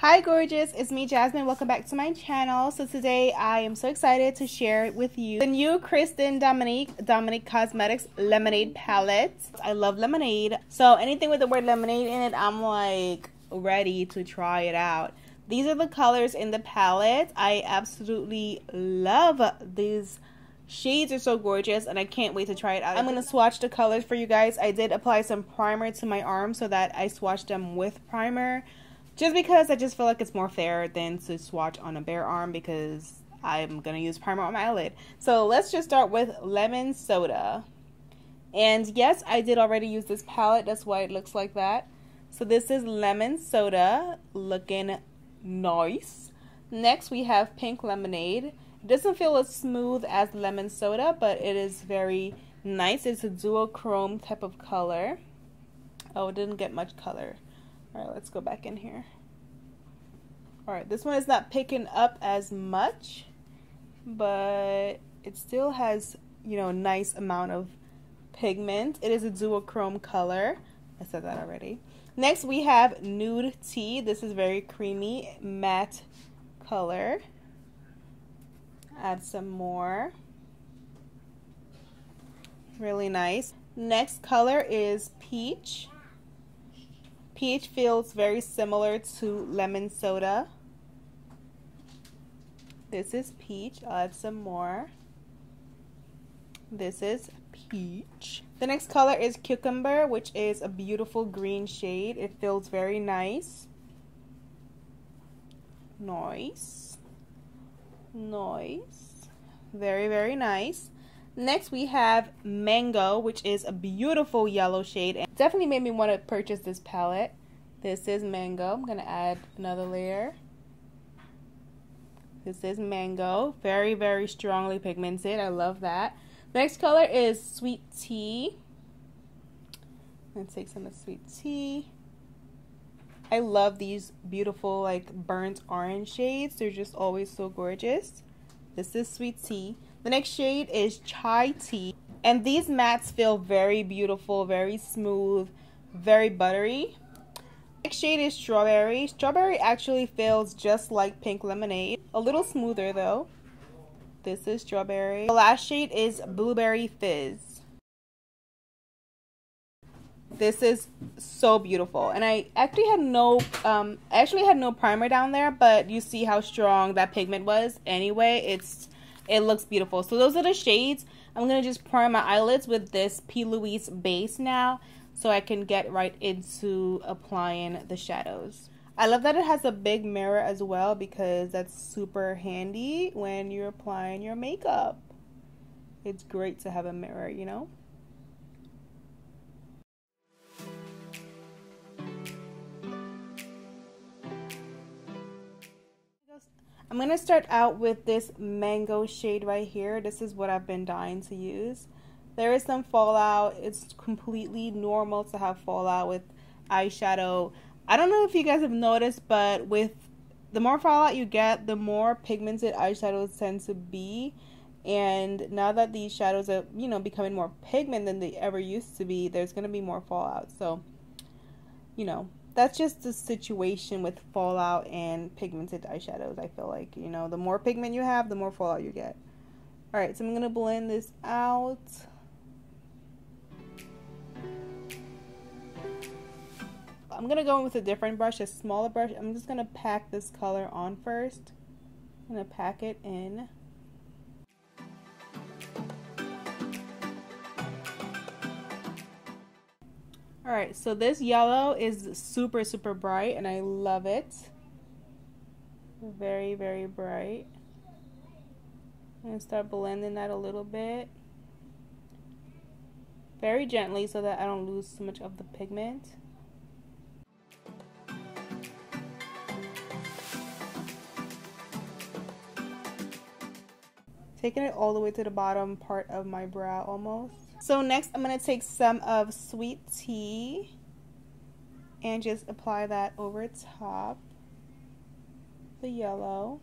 Hi gorgeous, it's me Jasmine. Welcome back to my channel. So today I am so excited to share with you the new Christen Dominique Cosmetics Lemonade Palette. I love lemonade, so anything with the word lemonade in it, I'm like ready to try it out. These are the colors in the palette. I absolutely love these shades. Are so gorgeous and I can't wait to try it out. I'm going to swatch the colors for you guys. I did apply some primer to my arm so that I swatched them with primer. Just because I just feel like it's more fair than to swatch on a bare arm because I'm going to use primer on my eyelid. So let's just start with Lemon Soda. And yes, I did already use this palette. That's why it looks like that. So this is Lemon Soda, looking nice. Next we have Pink Lemonade. It doesn't feel as smooth as Lemon Soda, but it is very nice. It's a duochrome type of color. Oh, it didn't get much color. Alright, let's go back in here. Alright, this one is not picking up as much, but it still has, you know, a nice amount of pigment. It is a duochrome color. I said that already. Next, we have Nude Tea. This is very creamy, matte color. Add some more. Really nice. Next color is Peach. Peach feels very similar to Lemon Soda. This is Peach. I'll add some more. This is Peach. The next color is Cucumber, which is a beautiful green shade. It feels very nice. Nice. Nice. Very, very nice. Next we have Mango, which is a beautiful yellow shade and definitely made me want to purchase this palette. This is Mango. I'm going to add another layer. This is Mango. Very, very strongly pigmented. I love that. Next color is Sweet Tea. Let's take some of Sweet Tea. I love these beautiful like burnt orange shades. They're just always so gorgeous. This is Sweet Tea. The next shade is Chai Tea. And these mattes feel very beautiful, very smooth, very buttery. Next shade is Strawberry. Strawberry actually feels just like Pink Lemonade. A little smoother though. This is Strawberry. The last shade is Blueberry Fizz. This is so beautiful. And I actually had no primer down there, but you see how strong that pigment was. Anyway, it looks beautiful. So those are the shades. I'm going to just prime my eyelids with this P. Louise base now so I can get right into applying the shadows. I love that it has a big mirror as well because that's super handy when you're applying your makeup. It's great to have a mirror, you know? I'm going to start out with this Mango shade right here. This is what I've been dying to use. There is some fallout. It's completely normal to have fallout with eyeshadow. I don't know if you guys have noticed, but with the more fallout you get, the more pigmented eyeshadows tend to be. And now that these shadows are, you know, becoming more pigment than they ever used to be, there's going to be more fallout. So, you know, that's just the situation with fallout and pigmented eyeshadows. I feel like, you know, the more pigment you have, the more fallout you get. Alright, so I'm going to blend this out. I'm going to go in with a different brush, a smaller brush. I'm just going to pack this color on first. I'm going to pack it in. Alright, so this yellow is super, super bright and I love it. Very, very bright. I'm going to start blending that a little bit. Very gently so that I don't lose so much of the pigment. Taking it all the way to the bottom part of my brow almost. So next I'm going to take some of Sweet Tea and just apply that over top the yellow.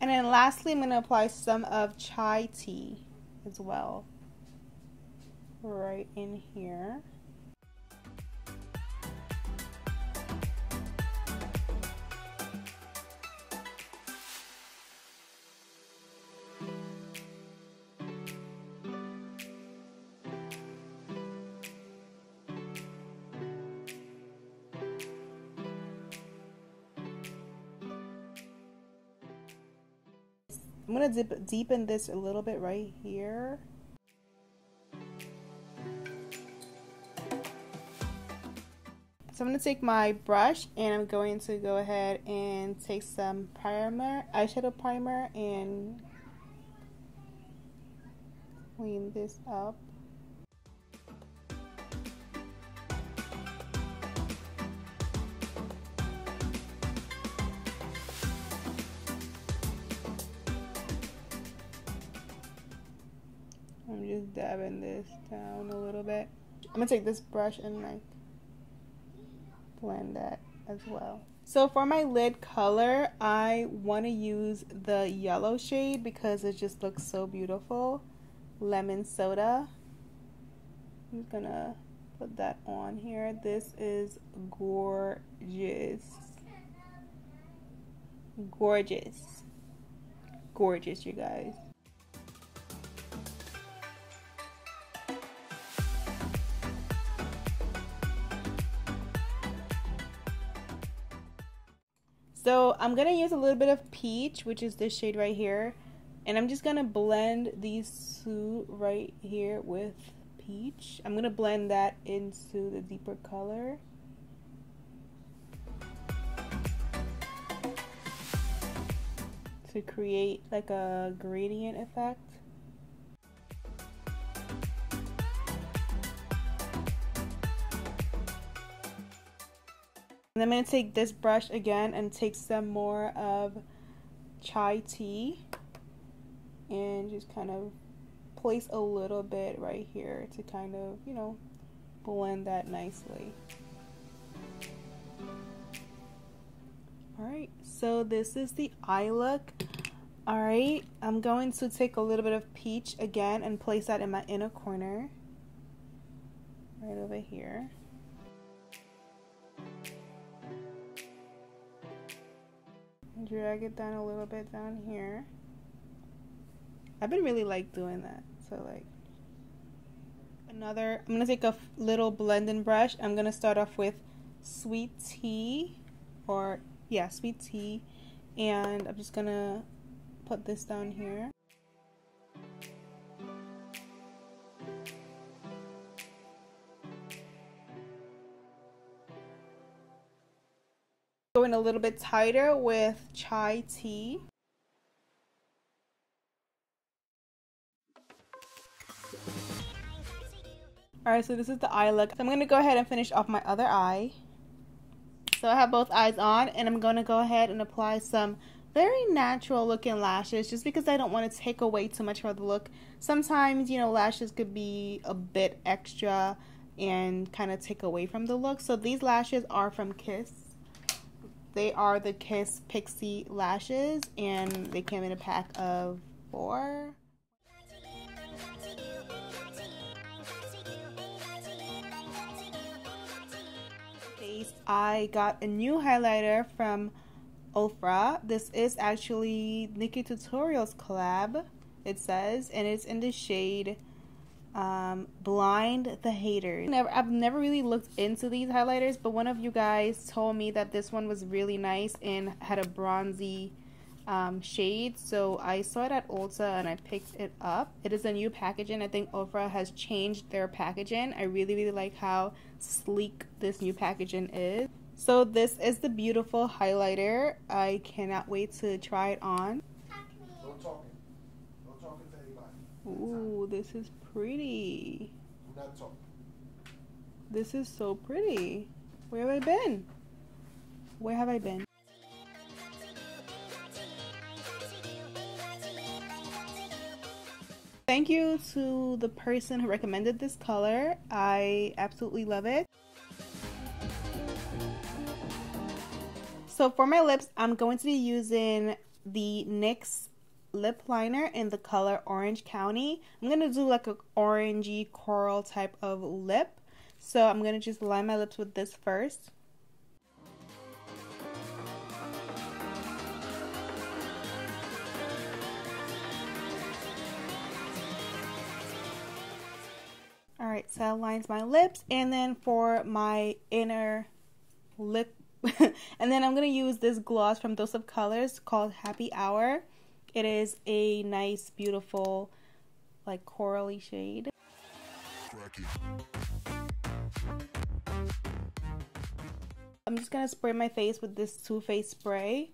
And then lastly, I'm going to apply some of chai tea as well. Right in here. I'm going to deepen this a little bit right here. So I'm going to take my brush and I'm going to go ahead and take some primer, eyeshadow primer, and clean this up. I'm just dabbing this down a little bit. I'm gonna take this brush and like blend that as well. So for my lid color, I want to use the yellow shade because it just looks so beautiful. Lemon Soda. I'm just gonna put that on here. This is gorgeous. Gorgeous. Gorgeous, you guys. So I'm going to use a little bit of peach, which is this shade right here. And I'm just going to blend these two right here with peach. I'm going to blend that into the deeper color. To create like a gradient effect. And I'm going to take this brush again and take some more of chai tea and just kind of place a little bit right here to kind of, you know, blend that nicely. Alright, so this is the eye look. Alright, I'm going to take a little bit of peach again and place that in my inner corner. Right over here. Drag it down a little bit down here. I've been really like doing that. So like I'm gonna take a little blending brush. I'm gonna start off with sweet tea, sweet tea, and I'm just gonna put this down here. Going a little bit tighter with chai tea. Alright, so this is the eye look. So I'm going to go ahead and finish off my other eye. So I have both eyes on, and I'm going to go ahead and apply some very natural looking lashes just because I don't want to take away too much of the look. Sometimes, you know, lashes could be a bit extra and kind of take away from the look. So these lashes are from Kiss. They are the Kiss Pixie lashes, and they came in a pack of 4. I got a new highlighter from Ofra. This is actually Nikki Tutorials collab, it says, and it's in the shade Blind the Haters. I've never really looked into these highlighters, but one of you guys told me that this one was really nice and had a bronzy shade, so I saw it at Ulta and I picked it up. It is a new packaging. I think Ofra has changed their packaging. I really like how sleek this new packaging is. So this is the beautiful highlighter. I cannot wait to try it on. No talking. No talking to anybody. Ooh, this is pretty. I'm not talking. This is so pretty. Where have I been? Where have I been? Thank you to the person who recommended this color. I absolutely love it. So for my lips, I'm going to be using the NYX lip liner in the color Orange County. I'm going to do like a orangey coral type of lip. So I'm going to just line my lips with this first. Alright, so that lines my lips, and then for my inner lip, and then I'm going to use this gloss from Dose of Colors called Happy Hour. It is a nice, beautiful, like corally shade. I'm just going to spray my face with this Too Faced spray.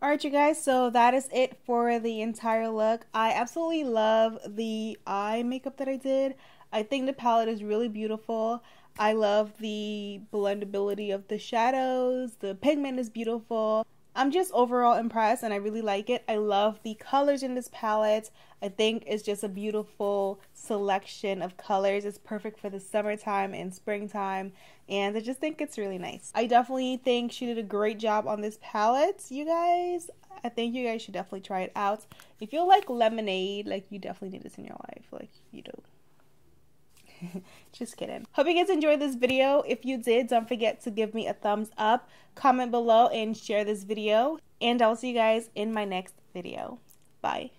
Alright you guys, so that is it for the entire look. I absolutely love the eye makeup that I did. I think the palette is really beautiful. I love the blendability of the shadows. The pigment is beautiful. I'm just overall impressed and I really like it. I love the colors in this palette. I think it's just a beautiful selection of colors. It's perfect for the summertime and springtime, and I just think it's really nice. I definitely think she did a great job on this palette, you guys. I think you guys should definitely try it out. If you like lemonade, like, you definitely need this in your life, like you do. Just kidding. Hope you guys enjoyed this video. If you did, don't forget to give me a thumbs up, comment below, and share this video. And I'll see you guys in my next video. Bye.